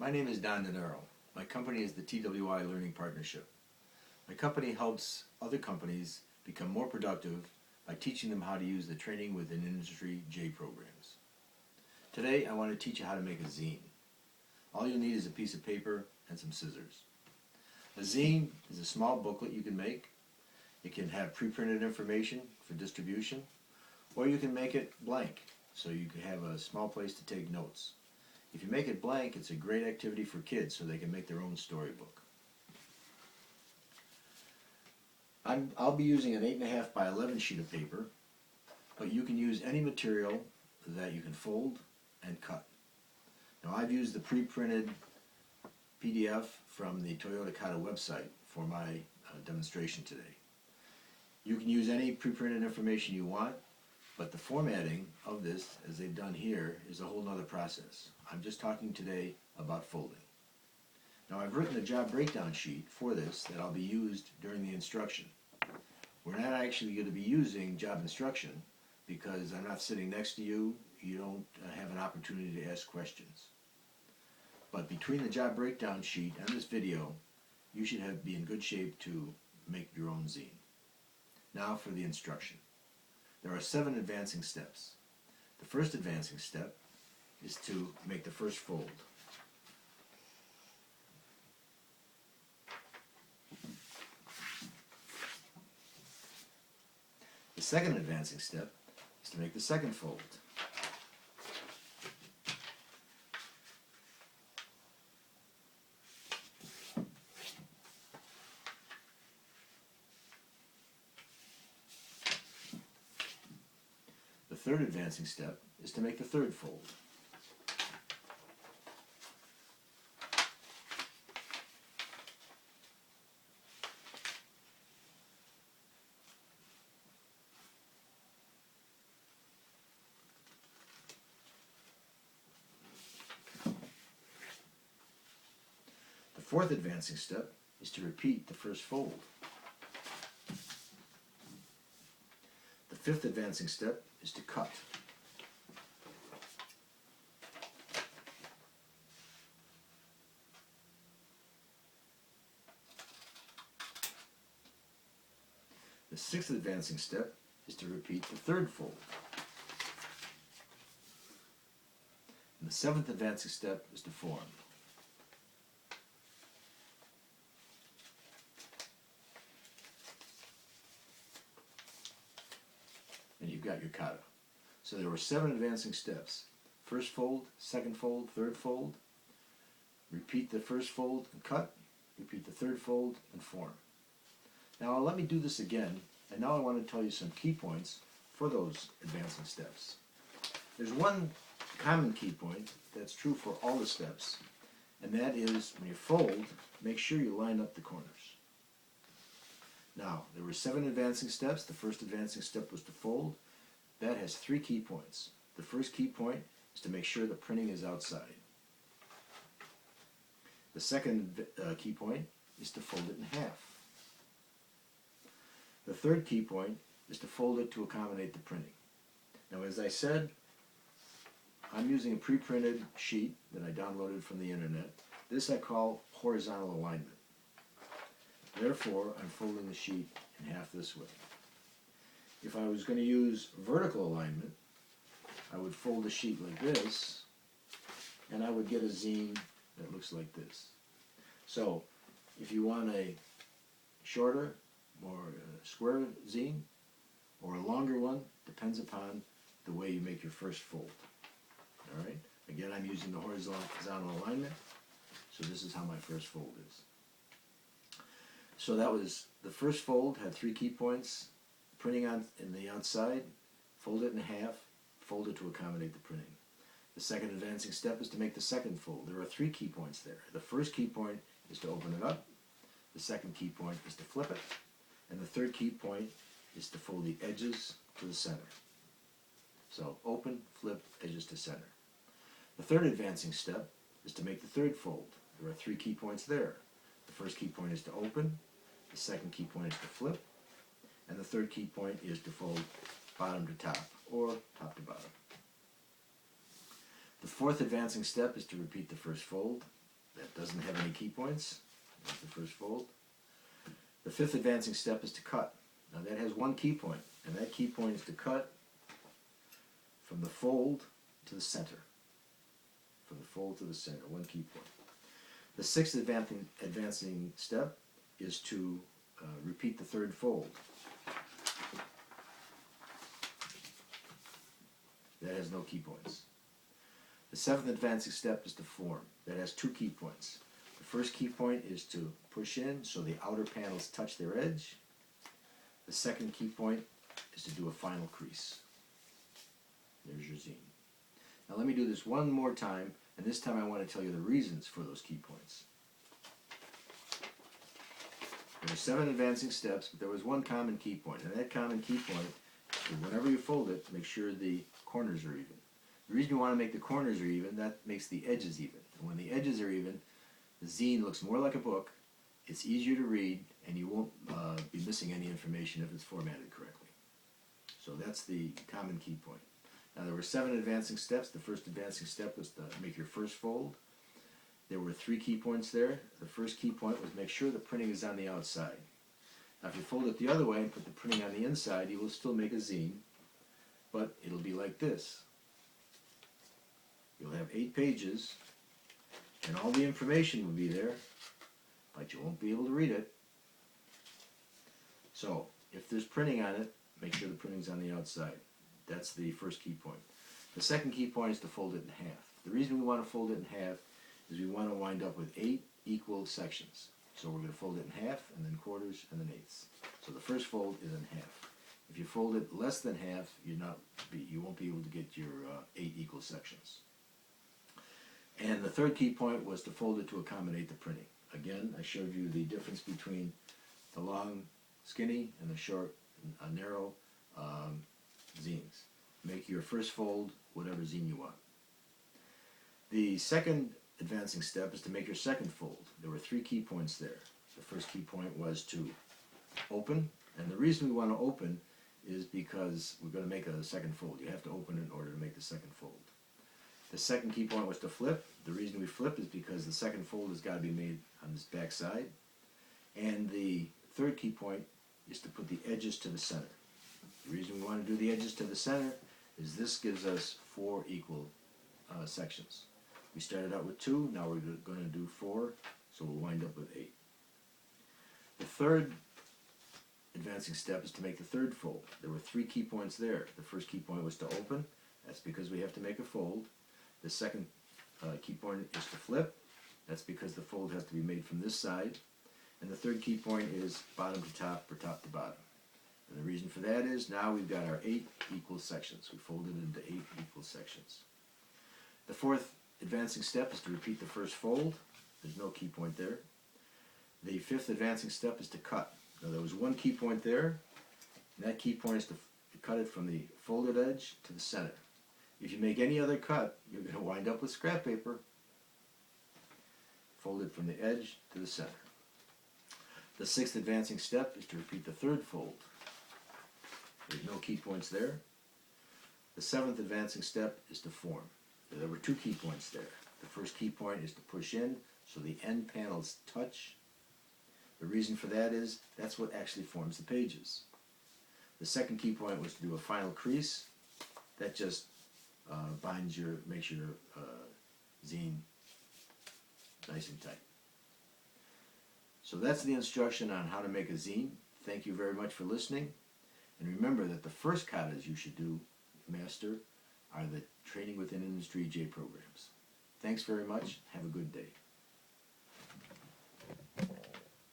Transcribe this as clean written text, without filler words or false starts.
My name is Don Denaro. My company is the TWI Learning Partnership. My company helps other companies become more productive by teaching them how to use the Training Within Industry J programs. Today I want to teach you how to make a zine. All you'll need is a piece of paper and some scissors. A zine is a small booklet you can make. It can have pre-printed information for distribution, or you can make it blank so you can have a small place to take notes. If you make it blank, it's a great activity for kids so they can make their own storybook. I'll be using an 8.5 by 11 sheet of paper, but you can use any material that you can fold and cut. Now I've used the pre-printed PDF from the Toyota Kata website for my demonstration today. You can use any pre-printed information you want, but the formatting of this, as they've done here, is a whole nother process. I'm just talking today about folding. Now I've written a job breakdown sheet for this that I'll be used during the instruction. We're not actually going to be using job instruction because I'm not sitting next to you. You don't have an opportunity to ask questions. But between the job breakdown sheet and this video, you should be in good shape to make your own zine. Now for the instruction. There are 7 advancing steps. The first advancing step is to make the first fold. The second advancing step is to make the second fold. The third advancing step is to make the third fold. The fourth advancing step is to repeat the first fold. The fifth advancing step is to cut. The sixth advancing step is to repeat the third fold. And the seventh advancing step is to form. And you've got your kata. So there were 7 advancing steps. First fold, second fold, third fold. Repeat the first fold and cut. Repeat the third fold and form. Now let me do this again, and now I want to tell you some key points for those advancing steps. There's one common key point that's true for all the steps, and that is when you fold, make sure you line up the corners. Now, there were 7 advancing steps. The first advancing step was to fold. That has 3 key points. The first key point is to make sure the printing is outside. The second key point is to fold it in half. The third key point is to fold it to accommodate the printing. Now, as I said, I'm using a pre-printed sheet that I downloaded from the internet. This I call horizontal alignment. Therefore, I'm folding the sheet in half this way. If I was going to use vertical alignment, I would fold the sheet like this, and I would get a zine that looks like this. So, if you want a shorter, more square zine, or a longer one, depends upon the way you make your first fold. All right? Again, I'm using the horizontal alignment, so this is how my first fold is. So that was, the first fold had 3 key points. Printing in the outside, fold it in half, fold it to accommodate the printing. The second advancing step is to make the second fold. There are 3 key points there. The first key point is to open it up. The second key point is to flip it. And the third key point is to fold the edges to the center. So open, flip, edges to center. The third advancing step is to make the third fold. There are 3 key points there. The first key point is to open. The second key point is to flip. And the third key point is to fold bottom to top, or top to bottom. The fourth advancing step is to repeat the first fold. That doesn't have any key points. That's the first fold. The fifth advancing step is to cut. Now that has one key point, and that key point is to cut from the fold to the center. From the fold to the center, one key point. The sixth advancing step is to repeat the third fold. That has no key points. The seventh advancing step is to form. That has two key points. The first key point is to push in so the outer panels touch their edge. The second key point is to do a final crease. There's your zine. Now let me do this one more time, and this time I want to tell you the reasons for those key points. There were 7 advancing steps, but there was one common key point, and that common key point is whenever you fold it, make sure the corners are even. The reason you want to make the corners are even, that makes the edges even. And when the edges are even, the zine looks more like a book, it's easier to read, and you won't be missing any information if it's formatted correctly. So that's the common key point. Now there were 7 advancing steps. The first advancing step was to make your first fold. There were 3 key points there. The first key point was make sure the printing is on the outside. Now if you fold it the other way and put the printing on the inside, you will still make a zine, but it'll be like this. You'll have 8 pages, and all the information will be there, but you won't be able to read it. So if there's printing on it, make sure the printing's on the outside. That's the first key point. The second key point is to fold it in half. The reason we want to fold it in half is we want to wind up with 8 equal sections. So we're going to fold it in half, and then quarters, and then eighths. So the first fold is in half. If you fold it less than half, you won't be able to get your 8 equal sections. And the third key point was to fold it to accommodate the printing. Again, I showed you the difference between the long, skinny, and the short, narrow zines. Make your first fold whatever zine you want. The second advancing step is to make your second fold. There were 3 key points there. The first key point was to open, and the reason we want to open is because we're going to make a second fold. You have to open in order to make the second fold. The second key point was to flip. The reason we flip is because the second fold has got to be made on this back side. And the third key point is to put the edges to the center. The reason we want to do the edges to the center is this gives us 4 equal sections. We started out with 2, now we're going to do 4, so we'll wind up with 8. The third advancing step is to make the third fold. There were 3 key points there. The first key point was to open. That's because we have to make a fold. The second key point is to flip. That's because the fold has to be made from this side. And the third key point is bottom to top or top to bottom. And the reason for that is now we've got our 8 equal sections. We folded it into 8 equal sections. The fourth advancing step is to repeat the first fold. There's no key point there. The fifth advancing step is to cut. Now there was one key point there, and that key point is to cut it from the folded edge to the center. If you make any other cut, you're going to wind up with scrap paper. Fold it from the edge to the center. The sixth advancing step is to repeat the third fold. There's no key points there. The seventh advancing step is to form. There were 2 key points there. The first key point is to push in so the end panels touch. The reason for that is that's what actually forms the pages. The second key point was to do a final crease. That just makes your zine nice and tight. So that's the instruction on how to make a zine. Thank you very much for listening. And remember that the first katas you should do, master, are the Training Within Industry J programs. Thanks very much. Have a good day.